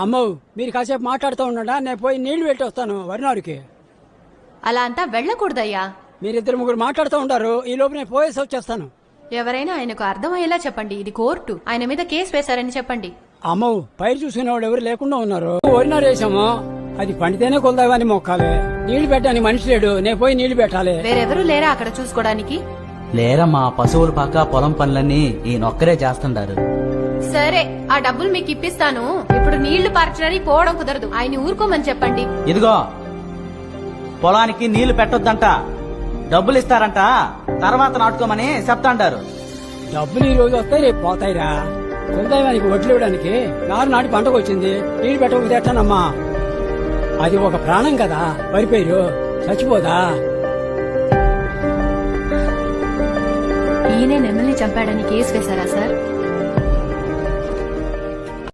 అమ్మో మీరు కాసేపు మాట్లాడుతూ ఉండడా నేను పోయి నీళ్లు పెట్టి వస్తాను వరినారుకి. అలా అంతా వెళ్ళకూడదయ్యా. మీరిద్దరు ముగ్గురు మాట్లాడుతూ ఉంటారు, ఈ లోపు నేను పోయేసి వచ్చేస్తాను. ఎవరైనా ఆయనకు అర్థమయ్యేలా చెప్పండి, ఇది కోర్టు, ఆయన మీద కేసు వేశారని చెప్పండి. అమ్మో పైరు చూసుకునేవాడు ఎవరు లేకుండా ఉన్నారు. వరినారు వేసాము, అది పండితేనే కొలదామని మొక్కాలి. నీళ్లు పెట్టడానికి మనిషి లేడు, నేను పోయి నీళ్లు పెట్టాలి. వేరెవరూ లేరా అక్కడ చూసుకోవడానికి? లేరమ్మా, పశువులు పాక పొలం పనులన్నీ ఈయనొక్కరే చేస్తుంటారు. సరే, ఆ డబ్బులు మీకు ఇప్పిస్తాను. ఇప్పుడు నీళ్లు పార్చడానికి పోవడం కుదరదు, ఆయన ఊరుకోమని చెప్పండి. ఇదిగో పొలానికి నీళ్లు పెట్టొద్దంట, డబ్బులు ఇస్తారంట, తర్వాత నాటుకోమని చెప్తాంటారు. డబ్బులు ఈ రోజు వస్తాయి, రేపు పోతాయిరా. కొలదానికి వడ్లు ఇవ్వడానికి నాటి పంటకు వచ్చింది, నీళ్లు పెట్టకపోతే ఎట్టానమ్మా? అది ఒక ప్రాణం కదా, వరి పైరు చచ్చిపోదా? ఈయనే నెమ్మల్ని చంపాడని కేసు వేశారా సార్?